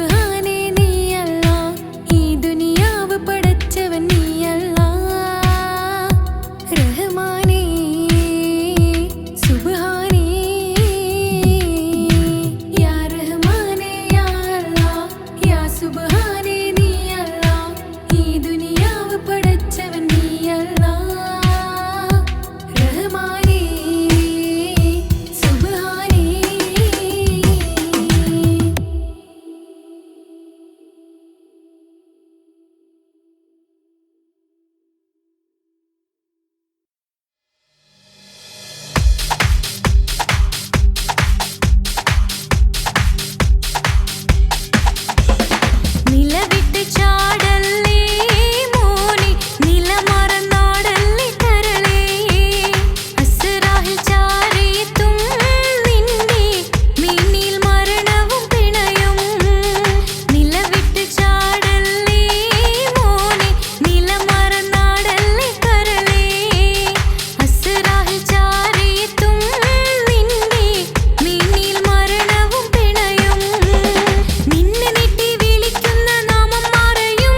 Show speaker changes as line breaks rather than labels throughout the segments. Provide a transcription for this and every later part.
സുബ്ഹാനേ നീയല്ല, ഈ ദുനിയാവ് പടച്ചവൻ നീയല്ല. റഹ്മാനേ സുബ്ഹാനേ, യാ റഹ്മാനേ യാ അല്ലാഹ്, യാ സുബ്ഹാനേ നീയല്ല, ഈ ദുനിയാവ് പടച്ചവൻ നീയല്ല. റഹ്മാനേ സുബ്ഹാനേ. നിലവിട്ട് ചാടല്ലേ മോനെ, നിലമറന്നാടല്ലേ കരളേ, അസ്റാഹിൽ ചാരിയെത്തും നിന്നെ മിന്നിൽ മരണവും പിണയും. നിലവിട്ട് ചാടല്ലേ മോനെ, നിലമറന്നാടല്ലേ കരളേ, അസ്റാഹിൽ ചാരിയെത്തും നിന്നെ മിന്നിൽ മരണവും പിണയും. നിന്നെ നീട്ടി വിളിക്കുന്ന നാമം മാറയും,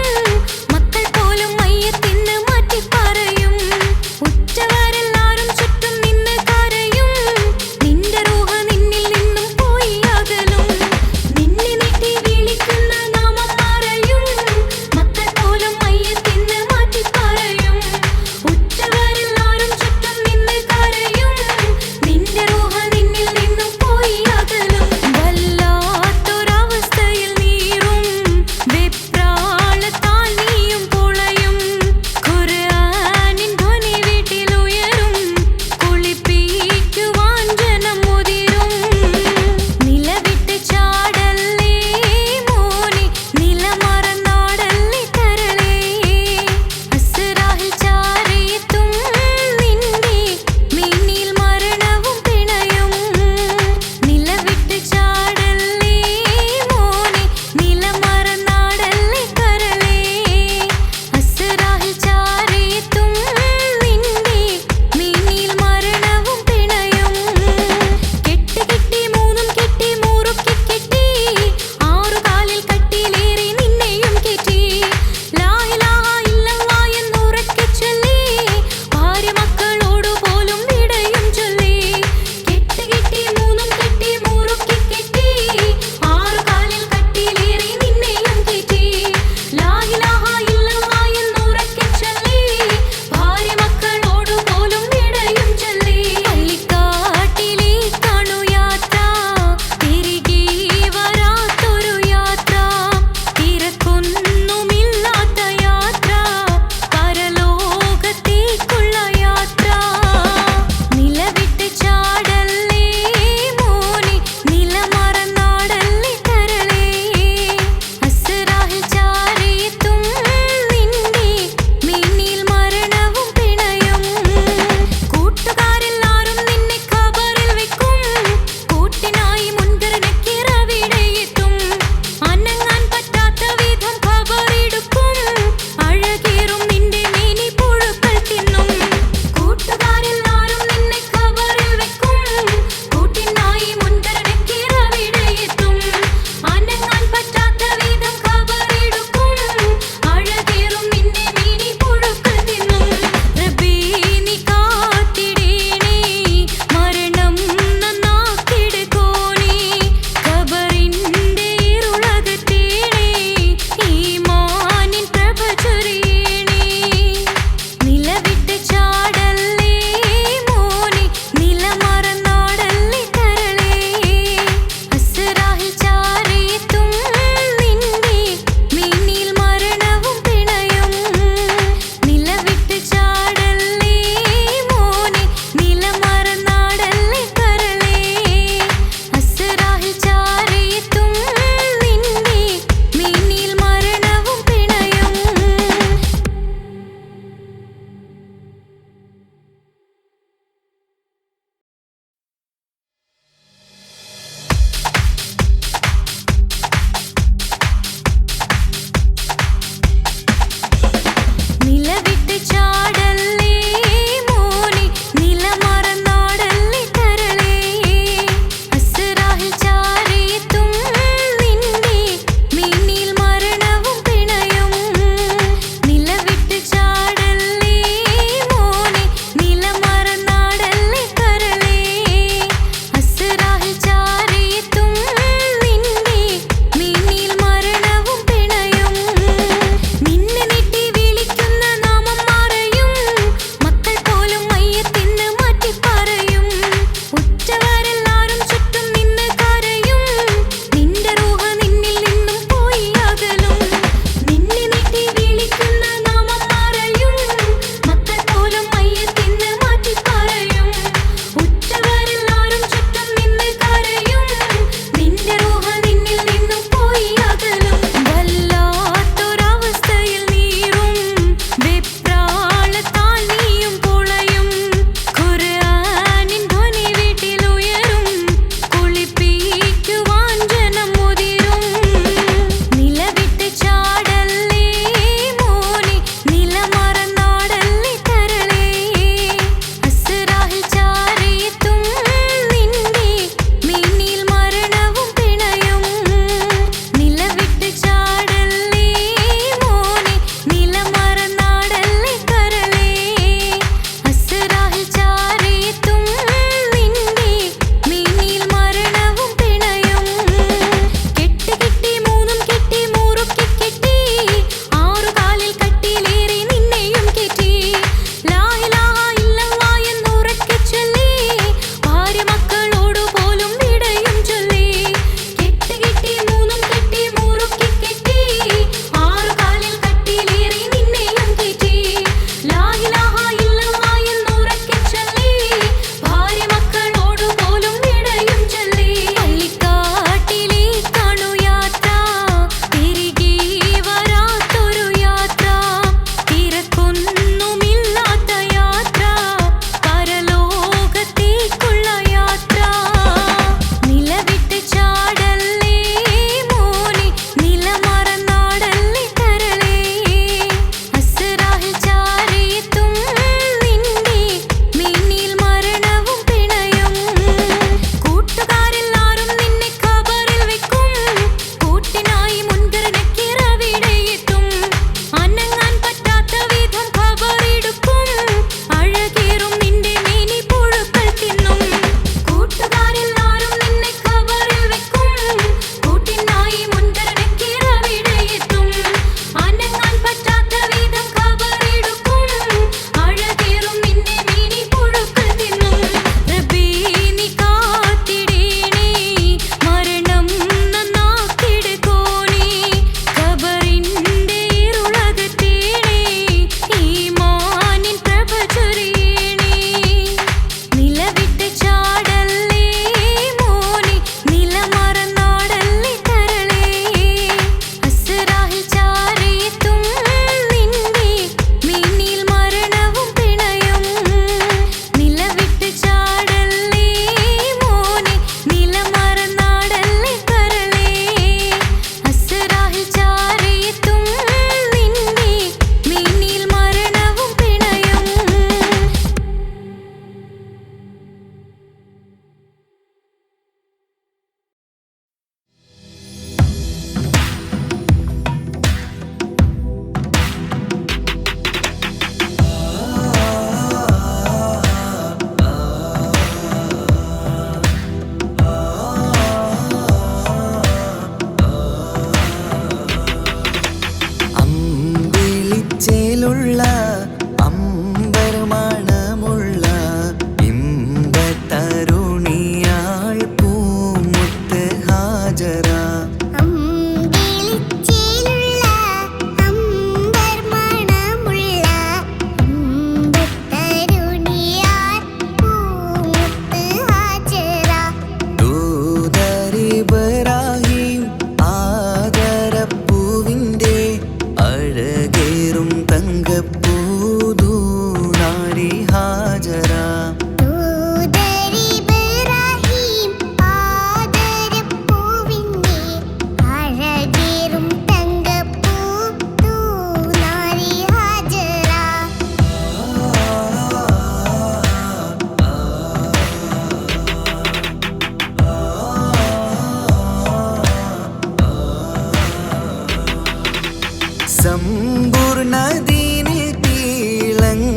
സമ്പൂർണ്ണദീനിൽ തിളങ്ങുമി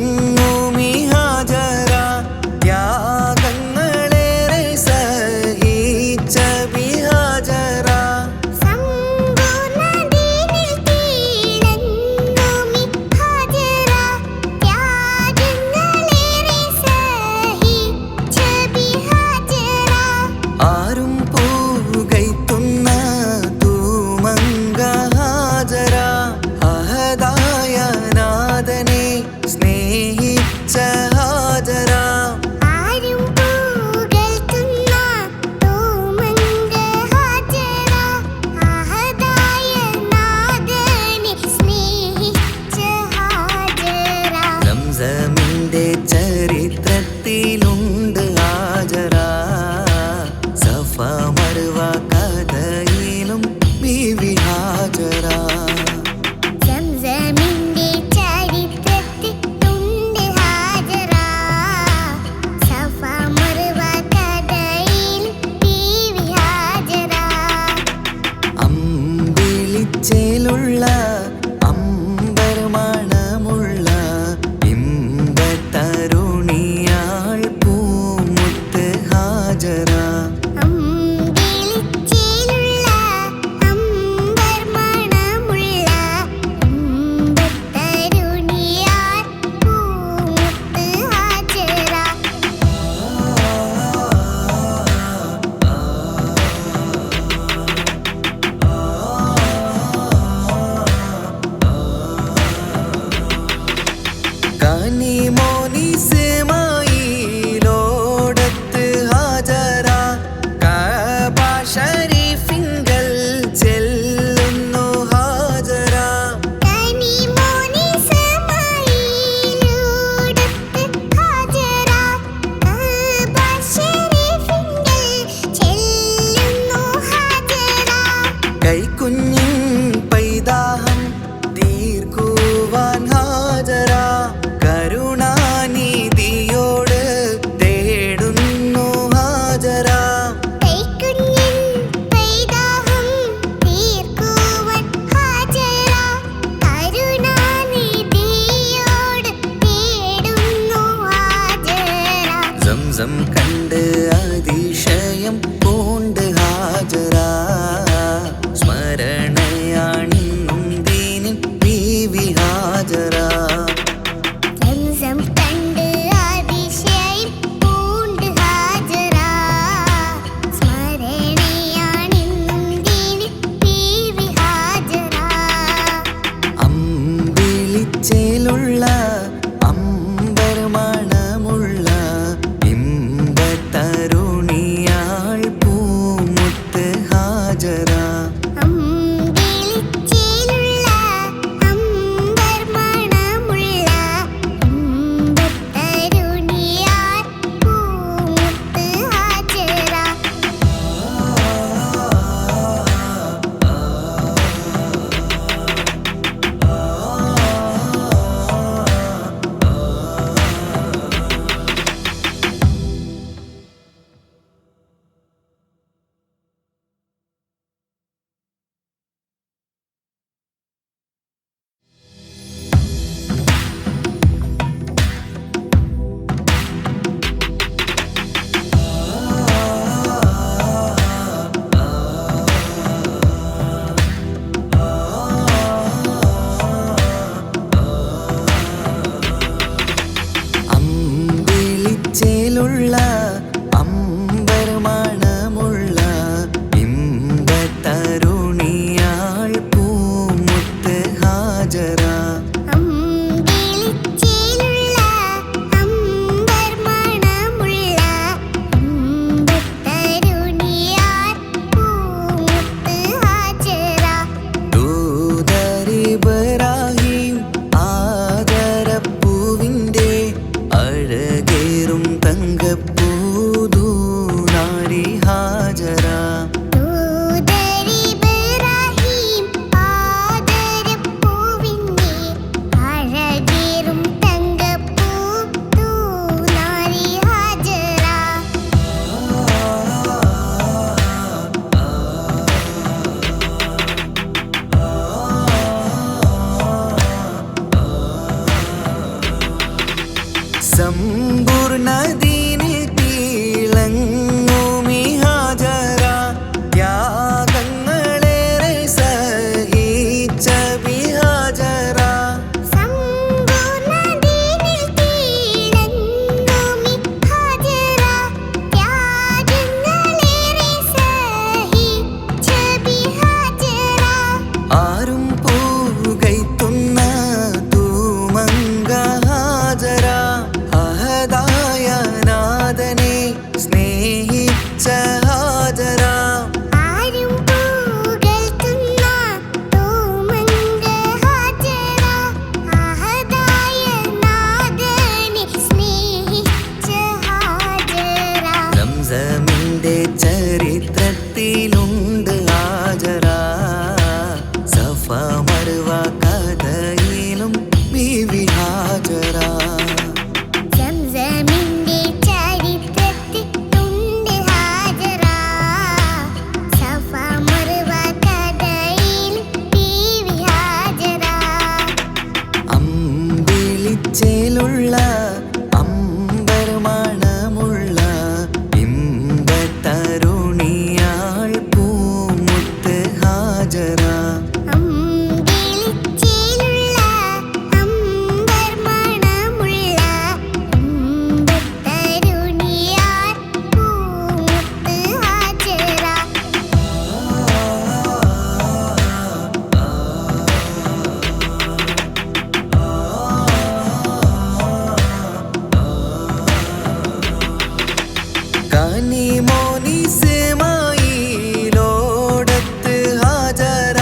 ഹാജറ ത്യാഗങ്ങളേറെ സഹിച്ച ബിഹാജറ
സമ്പൂർണ്ണദീനിൽ തിളങ്ങുമി ഹാജറ ത്യാഗങ്ങളേറെ സഹിച്ച ബിഹാജറ
ആരും പൂകൈത്തുന്ന തൂമങ്ക ഹാജറ അഹദായ നാഥനെ സ്നേഹിച്ച ഹാജറ
ആരും പുകഴ്ത്തുന്ന തൂമങ്ക ഹാജറ അഹദായ നാഥനെ സ്നേഹിച്ച ഹാജറ
സംസമിന്റെ ചരിത്രത്തിലുണ്ട് ഹാജറ സഫ മർവ കഥയിലും ബീവി ഹാജറ
സംസമിന്റെ ചരിത്രത്തിലുണ്ട് ഹാജറ സഫ മർവ കഥയിൽ ബീവി ഹാജറ
അമ്പിളിച്ചേലുള്ള അമ്പർ മണമുള്ള ഇമ്പത്തരുണിയാൾ പൂമുത്ത് ഹാജറ
അമ്പിളിച്ചേലുള്ള അമ്പർ മണമുള്ള ഇമ്പത്തരുണിയാർ പൂമുത്ത് ഹാജറ
കനിമോനിസ്മായിലോടത്ത് ഹാജറ കഅബ ശരീഫിങ്കൽ ചെല്ലുന്നു ഹാജറ
കനിമോനിസ്മായിലോടത്ത് ഹാജറ കഅബ ശരീഫിങ്കൽ ചെല്ലുന്നു ഹാജറ
കൈക്കുഞ്ഞിൻ പൈതാഹം തീർക്കുവാൻ ഹാജറ കരുണാനിധിയോട് തേടുന്നു ഹാജറ
കൈക്കുഞ്ഞിൻ പൈതാഹം തീർക്കുവാൻ ഹാജറ കരുണാനിധിയോട് തേടുന്നു ഹാജറ
സംസം കണ്ട് അതിശയം പൂണ്ട് ഹാജറ സ്മരണയാണിന്നും ദീനിൻ ബീവി ഹാജറ
സംസം കണ്ട് അതിശയം പൂണ്ട് ഹാജറ സ്മരണയാണിന്നും ദീനിൽ ബീവി ഹാജറ
അമ്പിളിച്ചേലുള്ള അമ്പർ മണമുള്ള ഇമ്പത്തരുണിയാൾ പൂമുത്ത് ഹാജറ
അമ്പിളിച്ചേലുള്ള അമ്പർ മണമുള്ള ഇമ്പത്തരുണിയാർ പൂമുത്ത് ഹാജറ
അമ്പിളിച്ചേലുള്ള അമ്പർ മണമുള്ള ഇമ്പത്തരുണിയാൾ പൂമുത്ത് ഹാജറ
അമ്പിളിച്ചേലുള്ള അമ്പർ മണമുള്ള ഇമ്പത്തരുണിയാർ പൂമുത്ത് ഹാജറ
ദൂതരിബ്രാഹിം ആദരപ്പൂവിൻ്റെ അഴകേറും തങ്കപ്പൂതൂനാരി ഹാജറ
ദൂതരിബ്രാഹിം ആദരപ്പൂവിൻ്റെ അഴകേറും തങ്കപ്പൂ തൂനാരി ഹാജറ
മറുവ കഥയിലും ബീവി ഹാജറ.
സംസമിന്റെ ചരിത്രത്തിലുണ്ട് ഹാജറ. സഫ മറുവ കഥയിൽ ബീവി ഹാജറ.
അമ്പിളിച്ചേലുള്ള അമ്പർ മണമുള്ള ഇമ്പത്തരുണിയാൾ പൂമുത്ത് ഹാജറ.
അമ്പിളിച്ചേലുള്ള അമ്പർ മണമുള്ള ഇമ്പത്തരുണിയാർ പൂമുത്ത് ഹാജറ.
കനിമോനിസ്മായിലോടത്ത് ഹാജറ.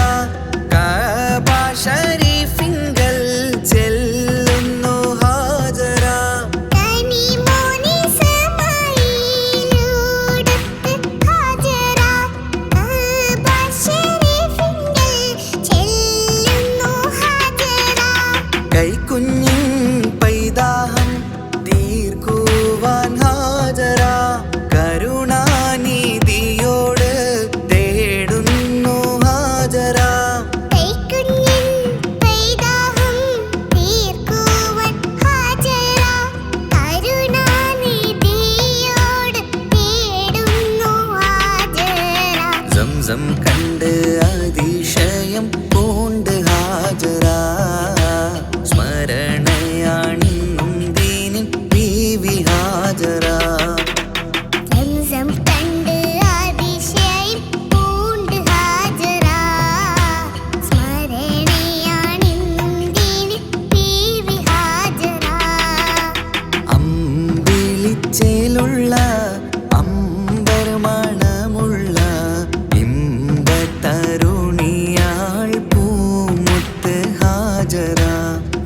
കഅബ ശരീഫിങ്കൽ ചെല്ലുന്നു ഹാജറ.
കനിമോനിസ്മായിലോടത്ത് ഹാജറ. കഅബ ശരീഫിങ്കൽ ചെല്ലുന്നു ഹാജറ.
കൈക്കുഞ്ഞിൻ പൈതാഹം തീർക്കുവാൻ ഹാജറ. കരുണാനിധിയോട് തേടുന്നു ഹാജറ.
കൈക്കുഞ്ഞിൻ പൈതാഹം തീർക്കുവാൻ ഹാജറ. കരുണാനിധിയോട് തേടുന്നു ഹാജറ.
സംസം കണ്ട് അതിശയം പൂണ്ട് ഹാജറ. സ്മരണയാണിന്നും ദീനിൻ ബീവി ഹാജറ.
സംസം കണ്ട് അതിശയം പൂണ്ട് ഹാജറ. സ്മരണയാണിന്നും ദീനിൻ ബീവി ഹാജറ.
അമ്പിളിച്ചേലുള്ള അമ്പർ മണമുള്ള ഇമ്പത്തരുണിയാൾ പൂമുത്ത് ഹാജറ.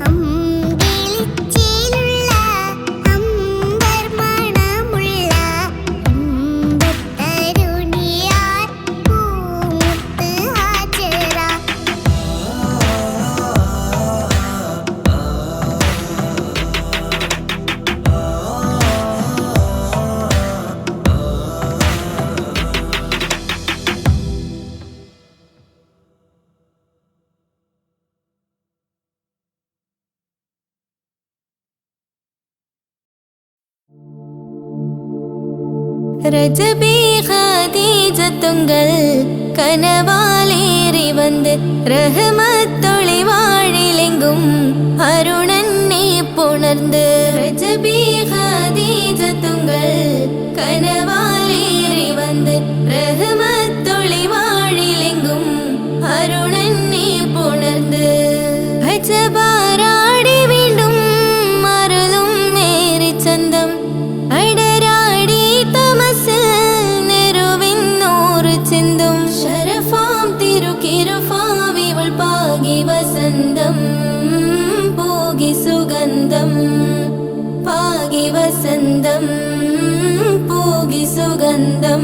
അമ്പിളിച്ചേലുള്ള അമ്പർ മണമുള്ള ഇമ്പത്തരുണിയാർ പൂമുത്ത് ഹാജറ.
ரஜபி ஹதீஜத்துங்கள் கனவாலேறி வந்து ரஹமத்தொளி வாழிலெங்கும் அருணன்னே புணர்ந்து. ரஜபி ஹதீஜத்துங்கள் கனவாலேறி வந்து ரஹமத்தொளி வாழிலெங்கும் அருணன்னே புணர்ந்து. அஜபாராடி വീണ്ടും മറലും നേരി ചന്തം അടരാടി തമസിൽ നെരുവിന്നൂറ് ചിന്തും. ശരഫാം തിരുക്കിരുഫാവിവൾ പാകി വസന്തം പോകി സുഗന്ധം. പാകി വസന്തം പോകി സുഗന്ധം.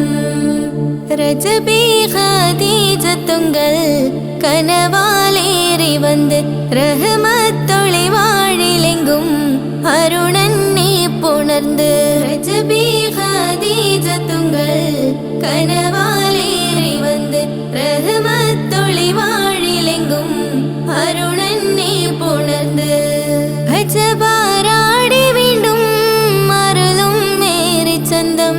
രജബി ഖദീജത്തുങ്കൾ കനവാലേറി വന്ന് റഹ്മത്തൊളി വാഴിലെങ്കും അരുണന്നെ പുണർന്ന്. രജബി ഖദീജത്തുങ്കൾ കനവാലേറി വന്ന് റഹ്മത്തൊളി വാഴിലെങ്കും അരുണന്നെ പുണർന്ന്. അജബാരാടി വീണ്ടും മറലും നേരി ചന്തം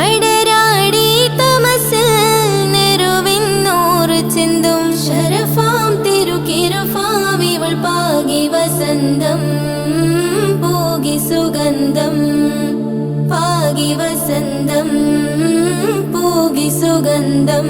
അടരാടി തമസിൽ നെരുവിന്നൂറ് ചിന്തും. ശരഫാം തിരുക്കിരുഫാവിവൾ പാകി വസന്തം പോകി സുഗന്ധം. പാകി വസന്തം പോകി സുഗന്ധം.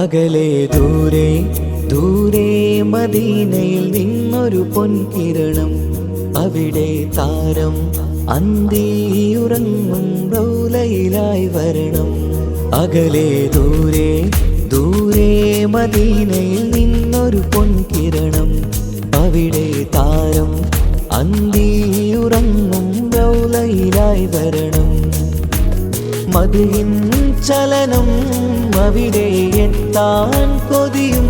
അകലെ ദൂരെ ദൂരെ മദീനയിൽ നിന്നൊരു പൊൻകിരണം, അവിടെ താരം അന്തിയുറങ്ങും റൗലയിലായി വരണം. അകലെ ദൂരെ ദൂരെ മദീനയിൽ നിന്നൊരു പൊൻകിരണം, അവിടെ താരം അന്തിയുറങ്ങും റൗലയിലായി വരണം. മദിഹിൻ ചലനം അവിടെ എത്താൻ കൊതിയും,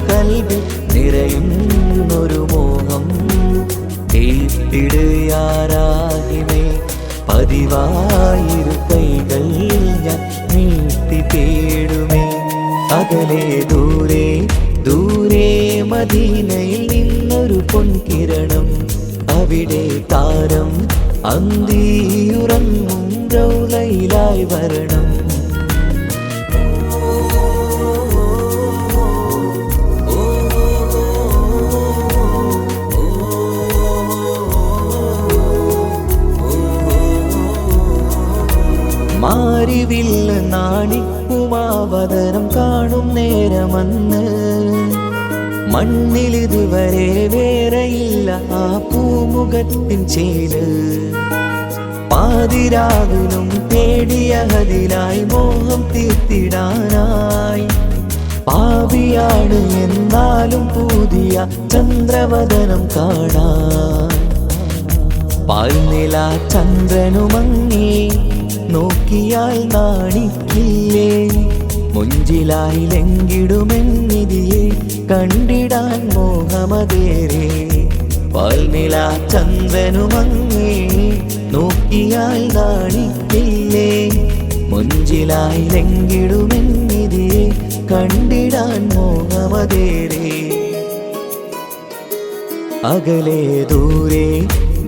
കൽബിൽ നിറയുന്നൊരു മോഹം. തീർത്തിടുയാരാഹിമേ പതിവായിരു കൈകൾ ഞാൻ നീട്ടി തേടുമേ. അകലെ ദൂരെ ദൂരെ മദീനയിൽ നിന്നൊരു പൊൻകിരണം, അവിടെ താരം അന്തിയുറങ്ങും റൗലയിലായി വരണം. മാരിവില്ല് നാണിക്കുമാവതരം കാണും നേരമന്ന്, മണ്ണിലിതുവരെ വേറെയില്ല ആ പൂമുഖത്തിൻ ചേല്. പാതിരാവിലും തേടിയ ഹദിനായി മോഹം തീർത്തിടാനായി, പാപിയാണ് എന്നാലും പുതിയ ചന്ദ്രവദനം കാണാൻ. പാൽനില ചന്ദ്രനുമങ്ങി നോക്കിയാൽ നാണിക്കില്ലേ, മുഞ്ചിലായി ലംഘിടുമെന്നിതിയെ കണ്ടിടാൻ മോഹമതേരെ. പാൽനില ചന്ദ്രനുമങ്ങി നോക്കിയാൽ നാണിക്കില്ലേ, മുഞ്ചിലായി ലംഘിടുമെന്നിതിയെ കണ്ടിടാൻ മോഹമതേരെ. അകലെ ദൂരെ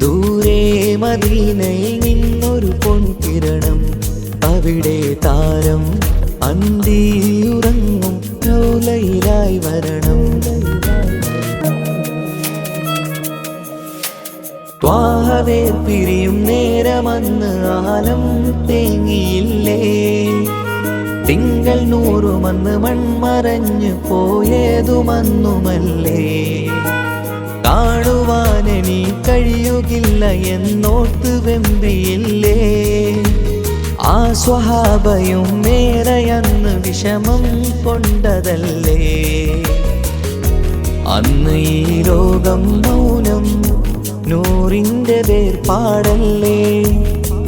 ദൂരെ മദീനയിൽ നിന്നൊരു പൊൻകിരണം, അവിടെ താരം അന്തിയുറങ്ങും റൗലയിലായി വരണം. ത്വാഹവേർ പിരിയും നേരമന്ന് ആലം തേങ്ങിയില്ലേ, തിങ്കൾ നൂറുമന്ന് മൺമറഞ്ഞു പോയതുമന്നുമല്ലേ. കാണുവാനെനി കഴിയുകില്ല എന്നോർത്ത് വെമ്പിയില്ലേ, ആ സ്വഹാബയും മേറയന്ന് വിഷമം കൊണ്ടതല്ലേ. അന്ന് ഈ ലോകം മൗനം, നൂറിൻ്റെ വേർപാടല്ലേ.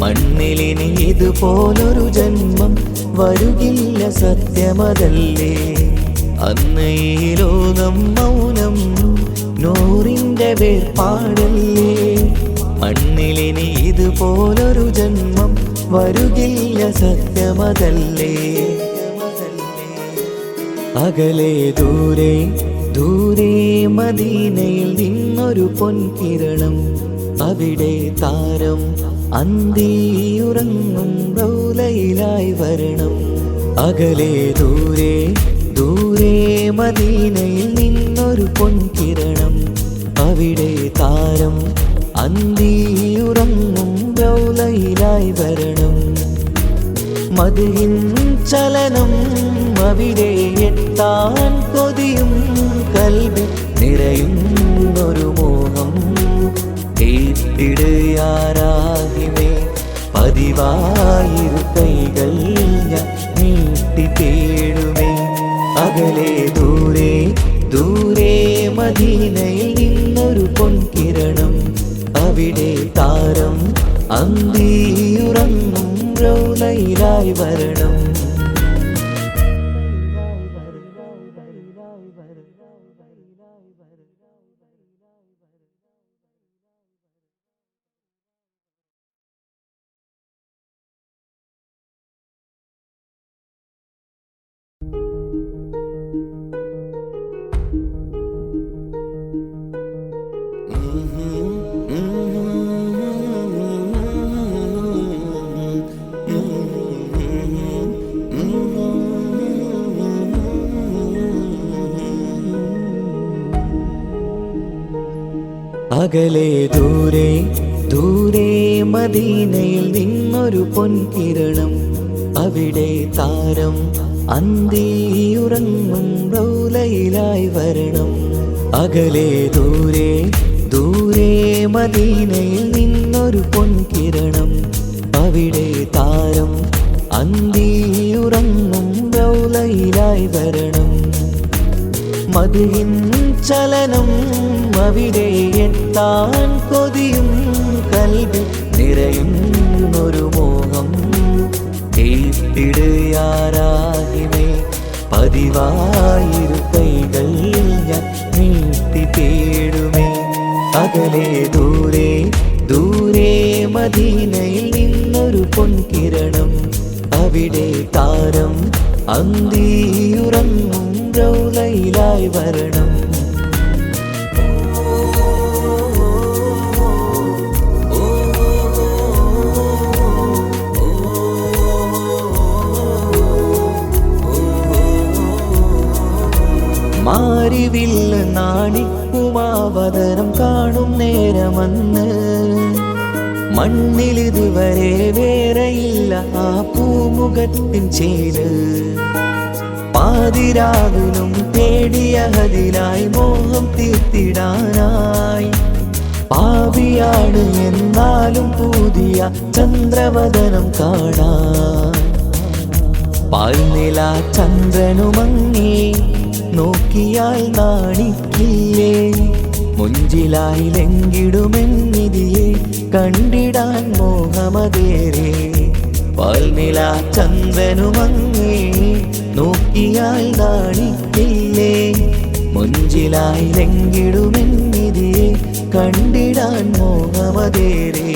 മണ്ണിലിനി ഇതുപോലൊരു ജന്മം വരുകില്ല സത്യമതല്ലേ. അന്ന് ഈ ലോകം മൗനം, നൂറിൻ്റെ വേർപാടല്ലേ. മണ്ണിലിനി ഇതുപോലൊരു ജന്മം വരുകില്ല സത്യമതല്ലേ. അകലെ ദൂരെ ദൂരെ മദീനയിൽ നിന്നൊരു പൊൻകിരണം, അവിടെ താരം അന്തിയുറങ്ങും റൗലയിലായി വരണം. അകലെ ദൂരെ ദൂരെ മദീനയിൽ നിന്നൊരു പൊൻകിരണം, അവിടെ താരം അന്തിയുറങ്ങും റൗലയിലായി വരണം. മദിഹിൻ ചലനം അവിടെ എത്താൻ കൊതിയും, കൽബിൽ നിറയുന്നൊരു മോഹം. തീർത്തിടുയാരാഹിമേ പതിവായിരു കൈകൾ ഞാൻ നീട്ടി തേടുമേ. അകലെ ദൂരെ ദൂരെ മദീനയിൽ നിന്നൊരു പൊൻകിരണം, അവിടെ താരം അന്തിയുറങ്ങും റൗലയിലായി വരണം. അകലെ ദൂരെ ദൂരെ മദീനയിൽ നിന്നൊരു പൊൻകിരണം, അവിടെ താരം അന്തിയുറങ്ങും റൗലയിലായി വരണം. അകലെ ദൂരെ ദൂരെ മദീനയിൽ നിന്നൊരു പൊൻകിരണം, അവിടെ താരം അന്തിയുറങ്ങും റൗലയിലായി വരണം. മദിഹിൻ ചലനം അവിടെ എത്താൻ കൊതിയും കൽബിൽ നിറയുന്നൊരു മോഹം. ഏറ്റിടുയാരാഹിമേ പതിവായിരു കൈകൾ ഞാൻ നീട്ടി തേടുമേ. അകലെ ദൂരെ ദൂരെ മദീനയിൽ നിന്നൊരു പൊൻകിരണം, അവിടെ താരം അന്തിയുറങ്ങും റൗലയിലായി വരണം. മാരിവില്ല് നാണിക്കുമാവതരം കാണും നേരമന്ന്, മണ്ണിലിതുവരെ വേറെയില്ല ആ പൂമുഖത്തിൻ ചേര്. പാതിരാവിലും തേടിയതിനായി മോഹം തീർത്തിടാനായി, പാപിയാണ് എന്നാലും പുതിയ ചന്ദ്രവദനം കാണാൻ. പാൽനില ചന്ദ്രനുമങ്ങി നോക്കിയാൽ നാണിക്കില്ലേ, മുഞ്ചിലായി ലംഘിടുമെന്നിതിയെ കണ്ടിടാൻ മോഹമതേരെ. പാൽനില ചന്ദ്രനുമങ്ങി നോക്കിയാൽ നാണിക്കില്ലേ, മുഞ്ചിലായി ലംഘിടുമെന്നിതിയെ കണ്ടിടാൻ മോഹമതേരെ.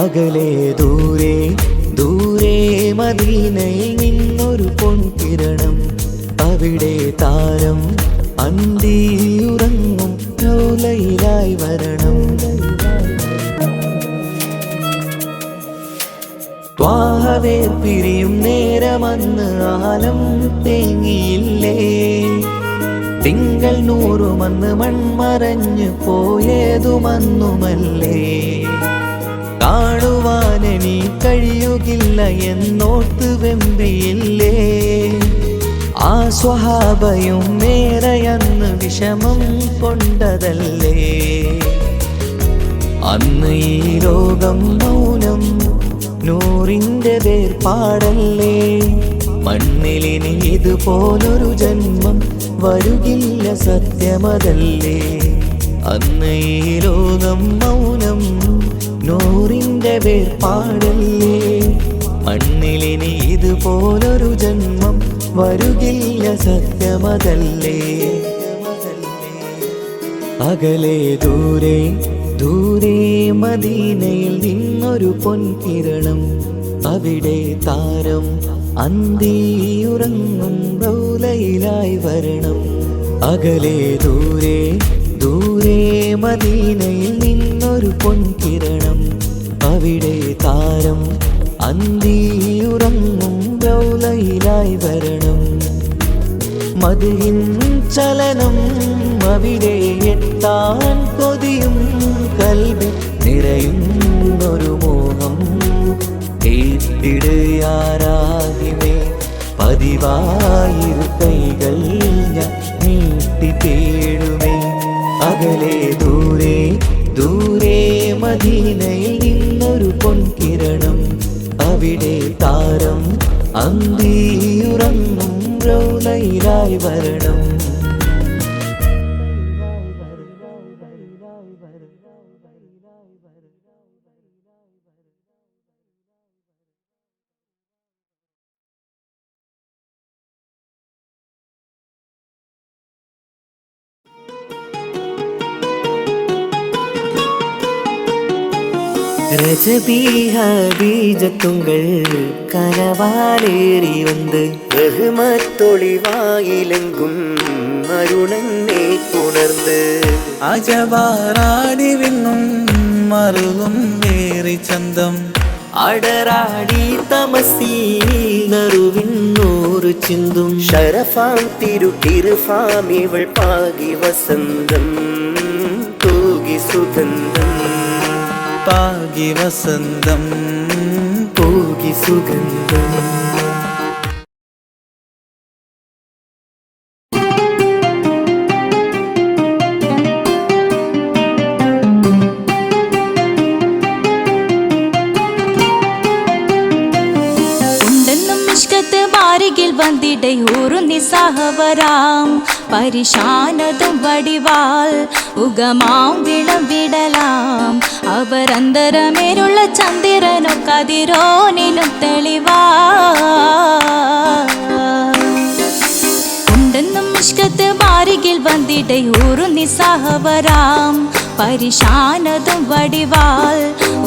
അകലെ ദൂരെ ദൂരെ മദീനയിൽ നിന്നൊരു പൊൻകിരണം, അവിടെ താരം അന്തിയുറങ്ങും റൗലയിലായി വരണം. ത്വാഹവേർ പിരിയും നേരമന്ന് ആലം തേങ്ങിയില്ലേ, തിങ്കൾ നൂറുമന്ന് മൺമറഞ്ഞു പോയതുമന്നുമല്ലേ. കാണുവാനെനി കഴിയുകില്ല എന്നോർത്ത് വെമ്പിയില്ലേ, ആ സ്വഹാബയും മേറയന്ന് വിഷമം കൊണ്ടതല്ലേ. അന്ന് ഈ ലോകം മൗനം നൂറിൻ്റെ വേർപാടല്ലേ, മണ്ണിലിനി ഇതുപോലൊരു ജന്മം വരുകില്ല സത്യമതല്ലേ. അന്ന് ഈ ലോകം മൗനം നൂറിൻ്റെ വേർപാടല്ലേ, മണ്ണിലിനി ഇതുപോലൊരു ജന്മം വരുകില്ല സത്യമതല്ലേ. അകലെ ദൂരെ ദൂരെ മദീനയിൽ നിന്നൊരു പൊൻകിരണം, അവിടെ താരം അന്തിയുറങ്ങും റൗലയിലായി വരണം. അകലെ ദൂരെ ദൂരെ മദീനയിൽ നിന്നൊരു പൊൻകിരണം, അവിടെ താരം അന്തിയുറങ്ങും റൗലയിലായി വരണം. മദിഹിൻ ചലനം അവിടെ എത്താൻ കൊതിയും കൽബിൽ നിറയുന്നൊരു മോഹം. ഏറ്റിടുയാരാഹിമേ പതിവായിരു കൈകൾ ഞാൻ നീട്ടി തേടുമേ. അകലെ ദൂരെ ദൂരെ മദീനയിൽ നിന്നൊരു പൊൻകിരണം, അവിടെ താരം അന്തിയുറങ്ങും റൗലയിലായി വരണം. ரஜபீஹபீஜத்துங்கள் கனவாலேறி வந்து ரஹ்மத்தொளிவாயிலெங்கும் அருணன்னே உணர்ந்து
അജവാറാടി വിണ്ണും മറുകും വേറി ചന്തം
അടരാടി തമസീ നറുവിന്നൂറ് നൂറ് ചിന്തും ഷറഫാം തിരുക്കിരുഫാം ഇവൾ പാകി വസന്തം തൂകി സുഗന്ധം
പാകി വസന്തം
തൂകി സുഗന്ധം
ബാരികിൽ വന്നിടை ഒരു നിസ്സഹവരാം പരിശാനതും വടിവാൽ ഉഗമാം വിളവിടലാം അവരന്തരമേലുള്ള ചന്ദ്രനോ കതിരോനിലും തെളിവാ ഉണ്ടെന്നും ഇഷ്കത്ത് ബാരികിൽ വന്നിടை ഒരു നിസ്സഹവരാം പരിശാനതും വടിവാൽ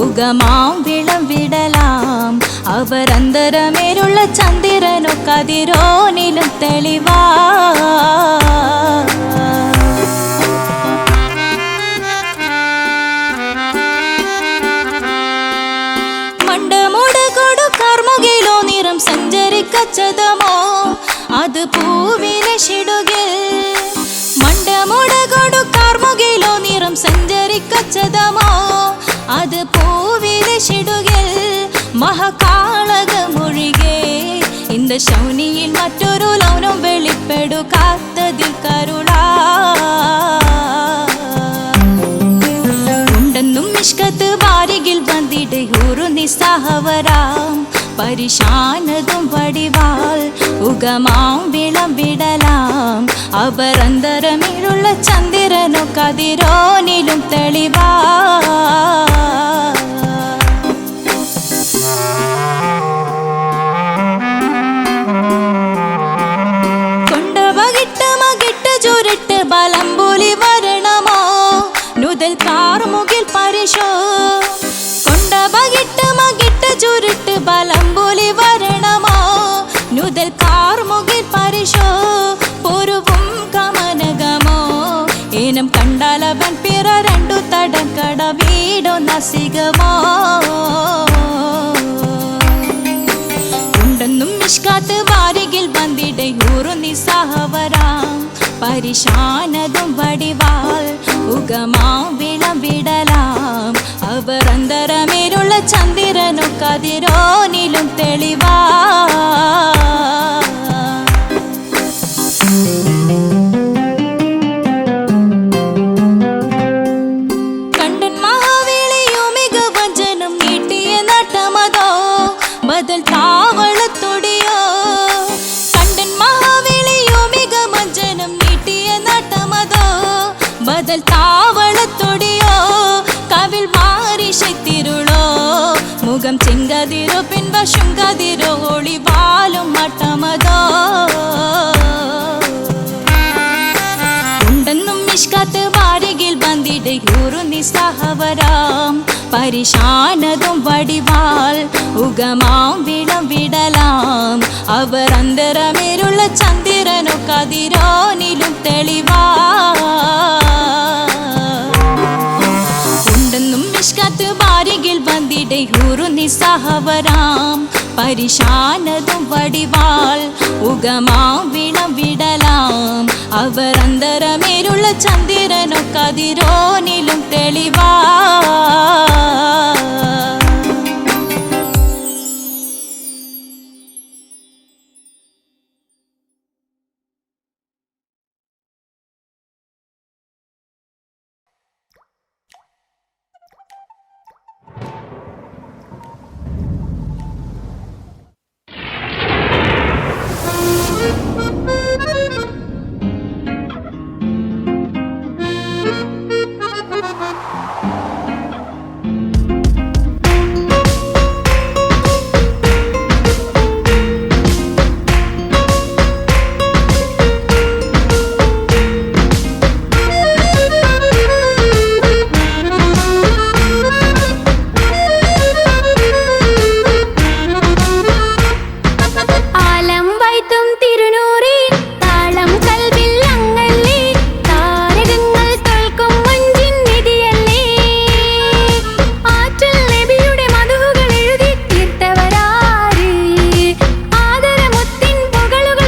ഉഗമാം വിളവിടലാം അവരന്തരമേലുള്ള ചന്ദ്രനോ കതിരോനിലും തെളിവാ മണ്ടമുടകൊടു കർമുകിലോ നിറം സഞ്ചരിക്കച്ചതമോ അത് പൂവിലെ ഷിടുകിൽ മണ്ടമുടകൊടു കർമുകിലോ നിറം സഞ്ചരിക്കച്ചതമോ അത് പൂവിലെ ഷിടുകിൽ മഹാകാളകമൊഴികെ இந்த ശൗനിയിൽ മറ്റൊരു ലൗനം വെളിപ്പെടുക്കാത്തതിൽ കരുണാ ഉണ്ടെന്നും ഇഷ്കത്ത് ബാരികിൽ വന്നിടை ഒരു നിസ്സഹവരാം പരിശാനതും വടിവാൽ ഉഗമാം വിളവിടലാം അവരന്തരമിലുള്ള ചന്ദ്രനോ കതിരോനിലും തെളിവാ ചുരുട്ട് ബലംബൂലി വരണമോ നുതൽ കാർമുകിൽ പരിശോ കൊണ്ട ബകിട്ട് മകിട്ട് ചുരുട്ട് ബലംബൂലി വരണമോ നുതൽ കാർമുകിൽ പരിശോ പൊരുവും കമനകമോ ഏനം കണ്ടാലവൻ പിറ രണ്ടു തടക്കട വീടോ നസികമോ ഉണ്ടെന്നും ഇഷ്കാത്ത് ബാരികിൽ വന്നിടை ഒരു നിസ്സഹവരാം പരിശാനതും വടിവാൽ ഉഗമാം വിളവിടലാം അവരന്തരമേലുള്ള ചന്ദ്രനോ കതിരോനിലും തെളിവാ കണ്ടൻ മഹാവേളിയോ മികവഞ്ചനം നീട്ടിയ നട്ടമതോ ബദൽ താവളത്തൊടിയോ കണ്ടൻ മഹാവേളിയോ മികവഞ്ചനം നീട്ടിയ നട്ടമതോ ബദൽ താവളത്തൊടിയോ കവിൽ മാറി ശക്തിരുളോ മുഖം ചെങ്കതിരോ പിൻവശം കതിരോ ഒളിവാലും മട്ടമതോ ഉണ്ടെന്നും ഇഷ്കത്ത് ബാരികിൽ വന്നിടை ഒരു നിസ്സഹവരാം പരിശാനതും വടിവാൽ ഉഗമാം വിളവിടലാം അവരന്തരമേലുള്ള ചന്ദ്രനോ കതിരോനിലും തെളിവാ ഉണ്ടെന്നും ഇഷ്കത്ത് ബാരികിൽ വന്നിടை ഒരു നിസ്സഹവരാം പരിശാനതും വടിവാൽ ഉഗമാം വിളവിടലാം അവരന്തരമേലുള്ള ചന്ദ്രനോ കതിരോനിലും തെളിവാ
ആദരമുത്തിൻ പുകളുകൾ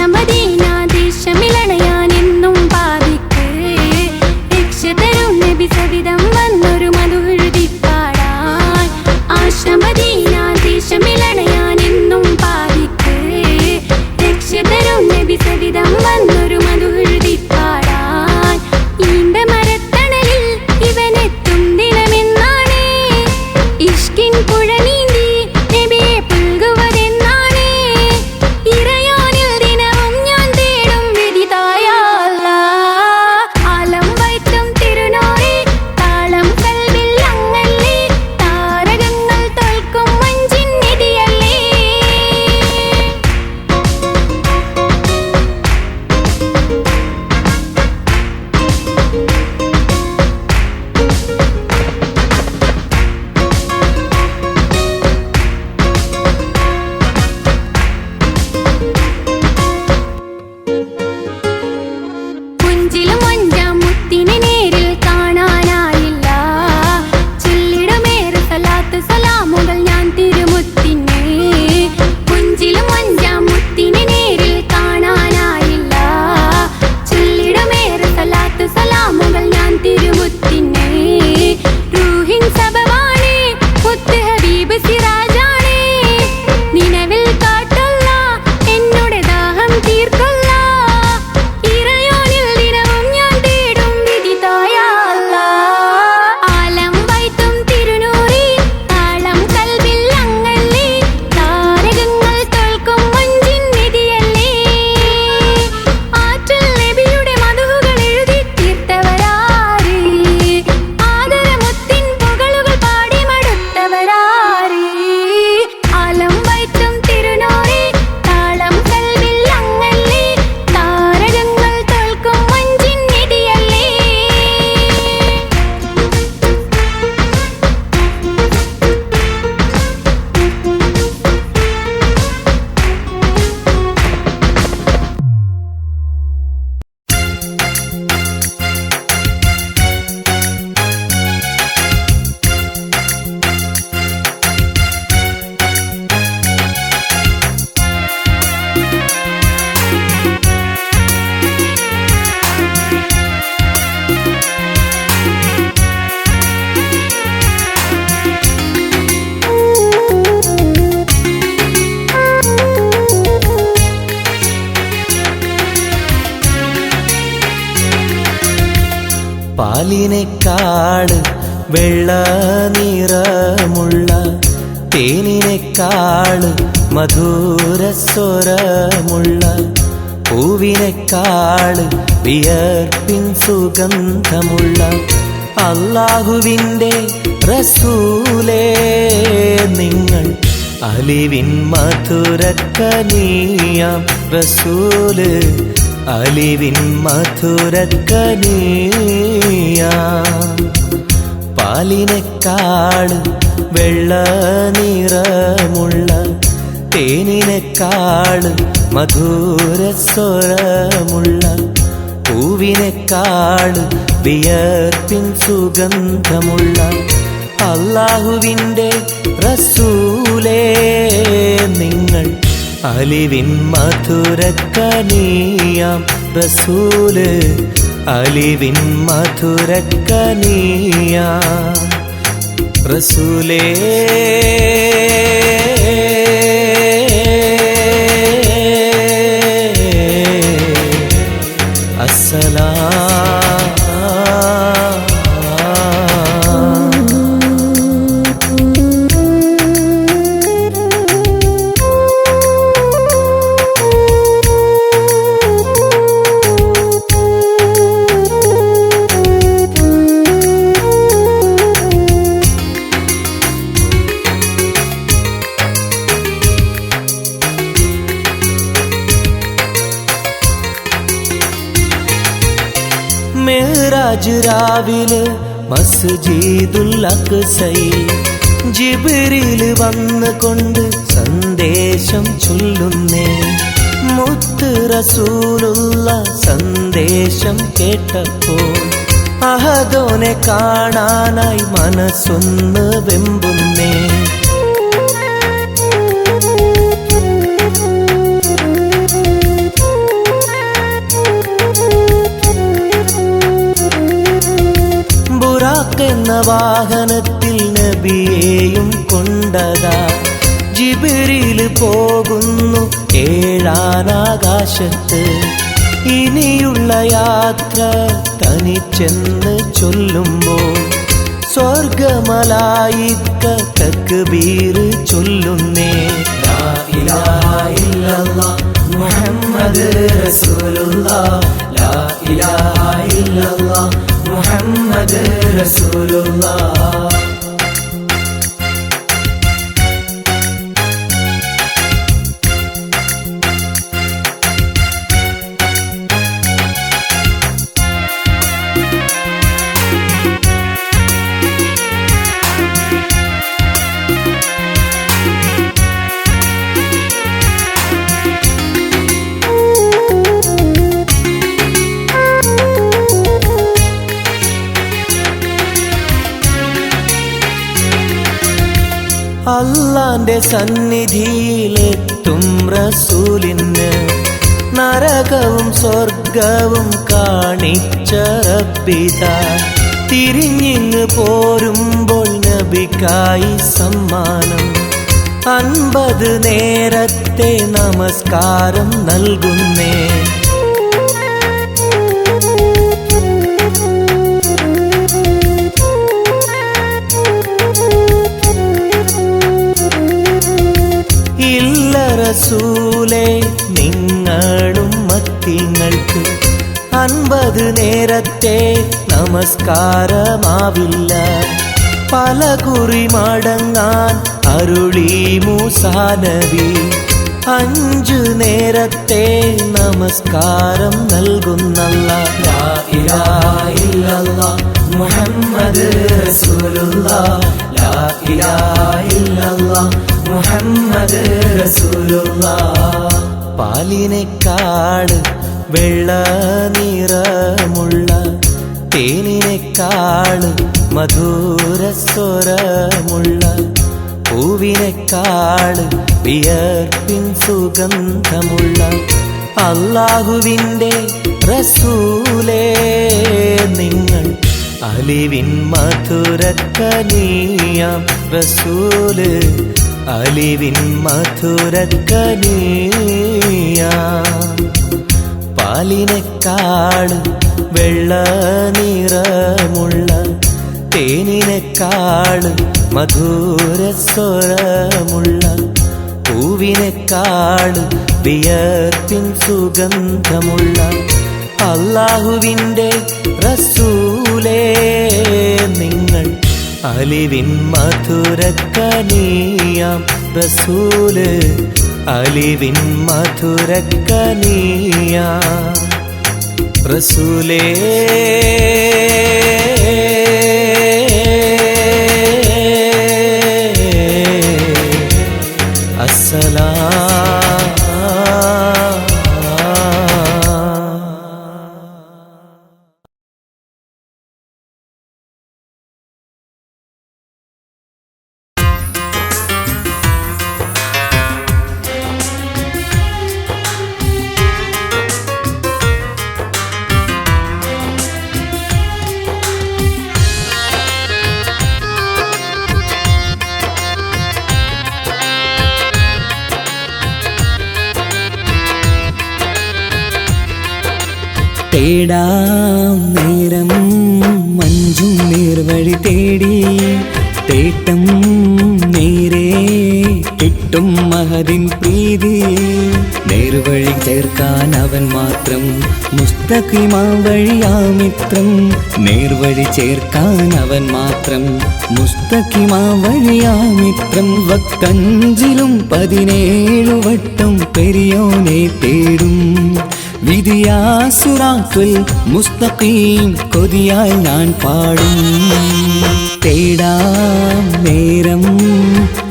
ആശമദീന ദേശമിളണയാൻ എന്നും പാപിക്ക് രക്ഷതരും നബി സവിധം വന്നൊരു മധുഹൃതി പാടാൻ ആശമദീന ദേശമിളണയാൻ എന്നും പാപിക്ക് രക്ഷതരും നബി സവിധം വന്നൊരു മധുഹൃതി പാടാൻ ഈണ്ട മരത്തണലിൽ ഇവനെത്തും ദിനമെന്നാണ് ഇഷ്കിൻ പുഴ നീന്തി നബിയെ പുൽകുവതെന്നാണ് ഇറയോനിൽ ദിനവും ഞാൻ തേടും വിധിതായ അല്ലാഹ് ആലം വൈത്തും തിരുനോരെ താളം കൽവിൽ അങ്ങല്ലേ താരകങ്ങൾ തോൽക്കും മഞ്ചിൻ നിധിയല്ലേ മുഞ്ചിലും അഞ്ചാം മുത്തിനെ നേരിൽ കാണാനായില്ല ചൊല്ലിടുമേറെ സലാത്ത് സലാമുകൾ ഞാൻ തിരുമുത്തിനെ മുഞ്ചിലും അഞ്ചാം മുത്തിനെ നേരിൽ കാണാനായില്ല ചൊല്ലിടുമേറെ സലാത്ത് സലാമുകൾ ഞാൻ തിരുമുത്തിനെ റൂഹിൻ സബവാണ് മുത്ത് ഹബീബ് സിറാജാണ് നിലവിൽ കാട്ടല്ല എന്നോട് ദാഹം തീർക്കല്ല ഇറയോനിൽ ദിനവും ഞാൻ തേടും വിധിതായ അല്ലാഹ് ആലം വൈത്തും തിരുനൂറി താളം കൽവിൽ അങ്ങല്ലേ താരകങ്ങൾ തോൽക്കും മഞ്ചിൻ നിധിയല്ലേ ആറ്റൽ നബിയുടെ മധുകൾ എഴുതി തീർത്തവരാര് ആദരമുത്തിൻ പുകളുകൾ പാടി മടുത്തവരാര് ആലം വൈത്തും തിരുനൂറി താളം കൽവിൽ അങ്ങല്ലേ താരകങ്ങൾ തോൽക്കും മഞ്ചിൻ നിധിയല്ലേ
പാലിനേക്കാട് വെള്ള നിറമുള്ള തേനിനേക്കാട് മധുരസ്വരമുള്ള പൂവിനേക്കാട് വിയർപ്പിൻ സുഗന്ധമുള്ള അല്ലാഹുവിൻ്റെ റസൂലേ നിങ്ങൾ അലിവിൻ മധുരക്കനിയാം റസൂല് അലിവിൻ മധുരക്കനിയാം പാലിനേക്കാട് വെള്ള നിറമുള്ള തേനിനേക്കാട് മധുരസ്വരമുള്ള പൂവിനേക്കാട് വിയർപ്പിൻ സുഗന്ധമുള്ള അല്ലാഹുവിൻ്റെ റസൂലേ നിങ്ങൾ അലിവിൻ മധുരക്കനിയാം റസൂല് അലിവിൻ മധുരക്കനിയാം റസൂലേ മിഅ്റാജ് രാവിലെ മസ്ജിദുൽ അഖ്സയിൽ ജിബ്രീൽ വന്നുകൊണ്ട് സന്ദേശം ചൊല്ലുന്നേ. മുത്ത് റസൂലുള്ള സന്ദേശം കേട്ടപ്പോൾ അഹദോനെ കാണാനായി മനസ്സൊന്ന് വെമ്പുന്നേ. വാഹനത്തിൽ നബിയെയും കൊണ്ടതാ ജിബ്രീൽ പോകുന്നു ഏഴാനാകാശത്ത്. ഇനിയുള്ള യാത്ര തനിച്ചെന്ന് ചൊല്ലുമ്പോൾ സ്വർഗമലായിക്ക തക്ബീർ ചൊല്ലുന്നേ. ലാ ഇലാഹ ഇല്ലല്ലാഹ് മുഹമ്മദ് റസൂലുള്ളാഹ്, ലാ ഇലാഹ ഇല്ലല്ലാഹ് മുഹമ്മദ് റസൂലുള്ളാഹ്. അല്ലാന്റെ സന്നിധിയിലെത്തും റസൂലിന് നരകവും സ്വർഗവും കാണിച്ച റബ്ബിത. തിരിഞ്ഞിങ്ങ് പോരുമ്പോൾ നബിക്കായി സമ്മാനം 50 നേരത്തെ നമസ്കാരം നൽകുന്നേ. റസൂലേ നിങ്ങളും മത്തിങ്ങൾക്ക് 50 നേരത്തെ നമസ്കാരമാവില്ല. പല കുറി മടങ്ങാൻ അരുളി മൂസാ നബി. 5 നേരത്തെ നമസ്കാരം നൽകുന്നല്ലാഹ്. ലാ ഇലാഹ ഇല്ലല്ലാഹ് മുഹമ്മദ് റസൂലുള്ളാഹ്, ലാ ഇലാഹ ഇല്ലല്ലാഹ് മുഹമ്മദ് റസൂലുള്ളാഹ്. പാലിനേക്കാൾ വെള്ള നിറമുള്ള തേനിനേക്കാൾ മധുരസ്വരമുള്ള പൂവിനേക്കാൾ വിയർപ്പിൻ സുഗന്ധമുള്ള അല്ലാഹുവിൻ്റെ റസൂലേ നിങ്ങൾ അലിവിൻ മധുരക്കനിയാം റസൂല്, അലിവിൻ മധുരക്കനിയാം. പാലിനേക്കാൾ വെള്ള നിറമുള്ള തേനിനേക്കാൾ മധുരസ്വരമുള്ള പൂവിനേക്കാൾ വിയർപ്പിൻ സുഗന്ധമുള്ള അല്ലാഹുവിൻ്റെ റസൂലേ നിങ്ങൾ അലിവിൻ മധുരക്കനിയാം റസൂല്, അലിവിൻ മധുരക്കനിയാം റസൂലേ.
തേടാം നേരം മഞ്ചും നേർവഴി തേടി തേട്ടം നേരെ കിട്ടും മഹദിൻ പ്രീതി. നേർവഴി ചേർക്കാൻ അവൻ മാത്രം മുസ്തഖിമാ വഴിയാ മിത്രം. നേർവഴി ചേർക്കാൻ അവൻ മാത്രം മുസ്തഖിമാ വഴിയാ മിത്രം. വക്കഞ്ചിലും 17 വട്ടം പെരിയോനെ തേടും വിധിയാ സിറാത്തുൽ മുസ്തഖീം കൊതിയാൽ ഞാൻ പാടും. തേടാം നേരം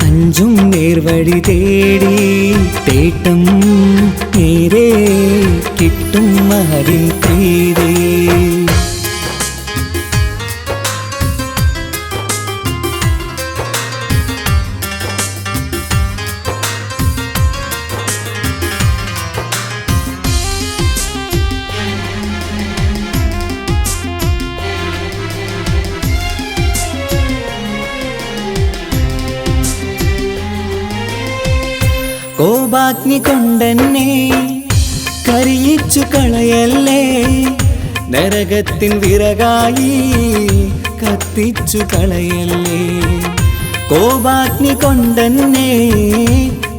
അഞ്ചും നേർവഴി തേടി തേട്ടം നേരെ കിട്ടും മഹദിൻ പ്രീതി. കോപാഗ്നി കൊണ്ടെന്നെ കരിയിച്ചു കളയല്ലേ, നരകത്തിൻ വിറകായി കത്തിച്ചു കളയല്ലേ. കോപാഗ്നി കൊണ്ടെന്നെ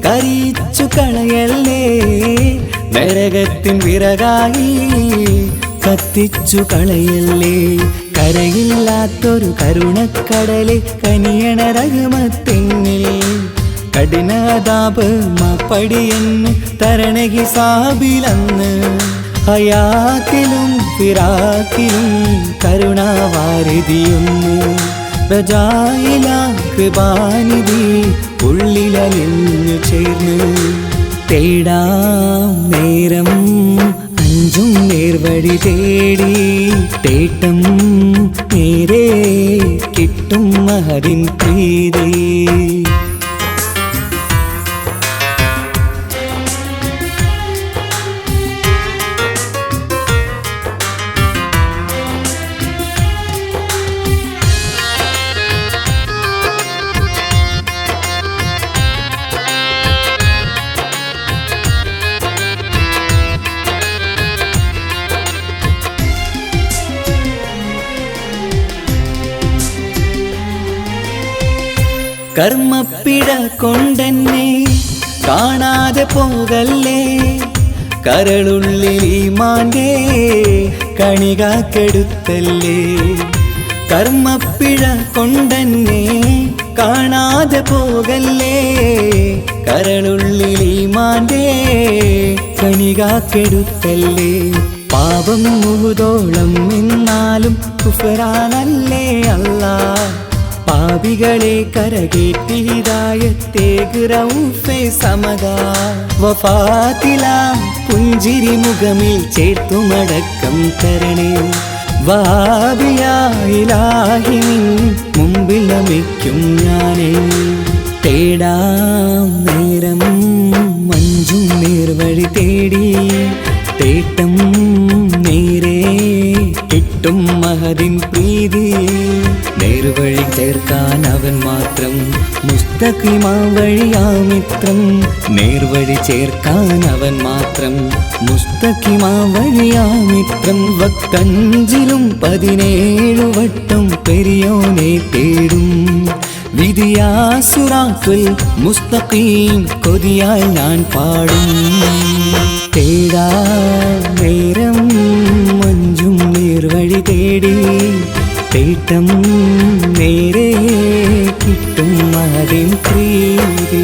കരിയിച്ചു കളയല്ലേ, നരകത്തിൻ വിറകായി കത്തിച്ചു കളയല്ലേ. കരയില്ലാത്തൊരു കരുണക്കടലെ കനിയണ റഹ്മത്തിന്നിൽ, കഠിനതാപ് മാപ്പടിയെന്ന് തരണ ഹിസാബിലന്ന്. ഹയാത്തിലും ഫിറാക്കിലും കരുണാവാരിതിയൊന്ന്, പ്രജായില കൃപാനിധി ഉള്ളിലലിഞ്ഞു ചേർന്ന്. തേടാം നേരം അഞ്ചും നേർവഴി തേടി, തേട്ടം നേരെ കിട്ടും മഹദിൻ പ്രീതി. കർമ്മപ്പിഴ കൊണ്ടെന്നെ കാണാതെ പോകല്ലേ, കരളുള്ളിൽ ഈമാന്റെ കണികാക്കെടുത്തല്ലേ. കർമ്മപ്പിഴ കൊണ്ടെന്നെ കാണാതെ പോകല്ലേ, കരളുള്ളിൽ ഈമാന്റെ കണികാക്കെടുത്തല്ലേ. പാപം മുഹുദോളം എന്നാലും കുഫ്റാനല്ലേ അല്ലാ, പാപികളെ കരകേറ്റി ഹിദായത്തേക് റഊഫേ സമദാ. വഫാത്തിലാം പുഞ്ചിരി മുഖമിൽ ചേർത്തുമടക്കം തരണേ, വഹാബിയായിലാഹി നിൻ മുമ്പിൽ നമിക്കും ഞാനേ. തേടാം നേരം മഞ്ചും നേർവഴി തേടി, തേട്ടം നേരെ കിട്ടും മഹദിൻ പ്രീതി. നേർവഴി ചേർക്കാൻ അവൻ മാത്രം, മുസ്തഖിമാ വഴിയാമിത്രം. നേർവഴി ചേർക്കാൻ അവൻ മാത്രം, മുസ്തഖിമാ വഴിയാമിത്രം. വക്കഞ്ചിലും 17 വട്ടം പെരിയോനെ തേടും, വിധിയാസുറാത്തുൽ മുസ്തഖീം കൊതിയാൽ ഞാൻ പാടും. തേടാ നേരം മഞ്ചും നേർവഴി തേടി, തേട്ടം നേരെ കിട്ടും മഹദിൻ പ്രീതി.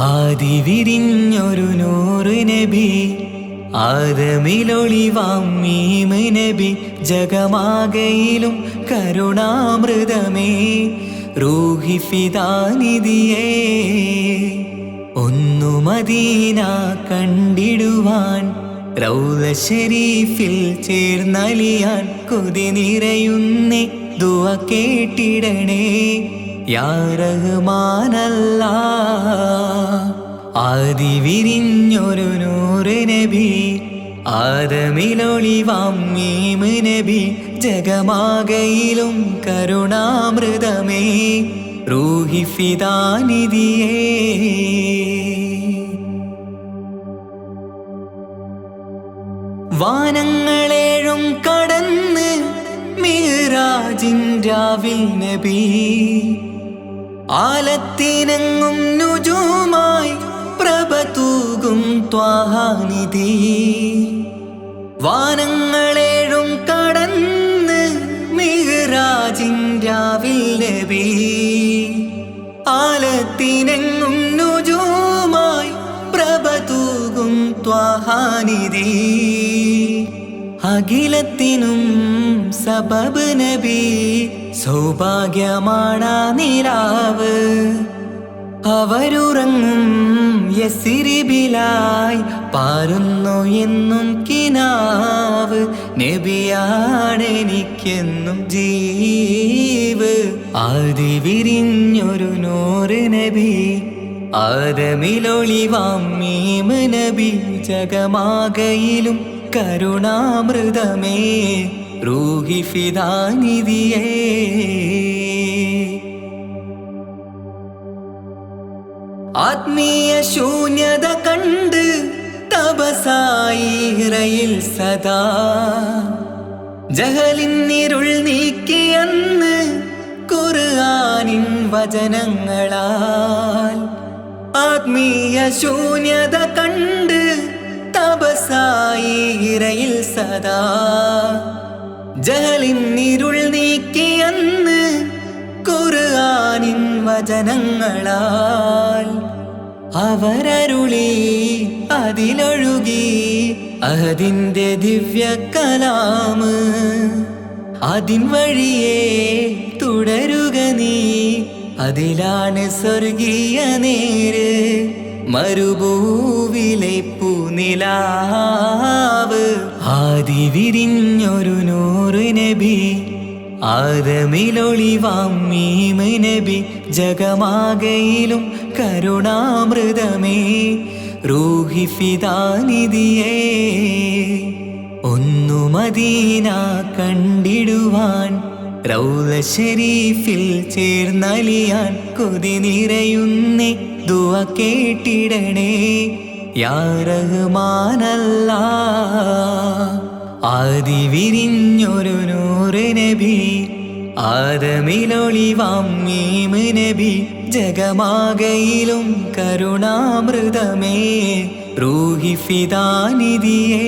ആദിവിരിഞ്ഞൊരു നൂറ് നബി, ആദമിലൊളിവാം മീമ് നബി. ജഗമാകയിലും കരുണാമൃതമേ, റൂഹി ഫിദാനിധിയേ. ഒന്നു മദീന കണ്ടിടുവാൻ, റൗള ശരീഫിൽ ചേർന്നലിയാൻ കൊതി നിറയുന്നേ. ദുആ കേട്ടിടണേ യാ റഹ്മാനല്ലാ. ആദിവിരിഞ്ഞൊരു നൂറ് നബി, ആദമിലൊളിവാം മീമ് നബി. ജഗമാകയിലും കരുണാമൃതമേ, റൂഹി ഫിദാനിധിയേ. വാനങ്ങളേഴും കടന്ന് മിഅ്റാജിൻ രാവിൽ നബി, ആലത്തിനെങ്ങും നുജൂമായി പ്രഭ തൂകും ത്വാഹാനിധി. വാനങ്ങളേഴും കടന്ന് മിഅ്റാജിൻ രാവിൽ നബി, ആലത്തിനെങ്ങും നുജൂമായി പ്രഭ തൂകും ത്വാഹാനിധി. അഖിലത്തിനും സബബ് നബി, സൗഭാഗ്യമാണ നിലാവ്. അവരുറങ്ങും യസിരിബിലായി പാരുന്നു എന്നും കിനാവ് നബിയാണെനിക്കെന്നും ജീവ് ആദി വിരിഞ്ഞൊരു നൂറ് നബി ആദമിലൊളിവാം മീമ് നബി ജഗമാകയിലും കരുണാമൃതമേ റൂഹി ഫിദാനിധിയേ ആത്മീയ ശൂന്യത കണ്ട് തപസായി ഇറയിൽ സദാ ജഹലിന്നിരുൾ നീക്കിയന്ന് ഖുർആനിൻ വചനങ്ങളാൽ ആത്മീയ ശൂന്യത കണ്ട് തപസായി ഇറയിൽ സദാ ജഹലിന്നിരുൾ നീക്കിയന്ന് ഖുർആനിൻ വചനങ്ങളാൽ അവരരുളി അതിലൊഴുകി അഹദിന്റെ ദിവ്യ കലാമ് അതിൻ വഴിയേ തുടരുക നീ അതിലാണ് സ്വർഗീയ നേര് മരുഭൂവിലെ പൂനിലാവ് ആദി വിരിഞ്ഞൊരു നൂറ് നബി ആദമിലൊളിവാം മീമ് നബി ജഗമാകയിലും കരുണാമൃതമേ റൂഹി ഫിദാനിധിയേ ഒന്നു മദീന കണ്ടിടുവാൻ റൗള ശരീഫിൽ ചേർന്നലിയാൻ കൊതി നിറയുന്നേ ദുആ കേട്ടിടണേ യാ റഹ്മാനല്ലാ ആദി വിരിഞ്ഞൊരു നൂറ് നബി ആദമിലൊളിവാം മീമ് നബി ജഗമാകയിലും കരുണാമൃതമേ റൂഹി ഫിദാനിധിയേ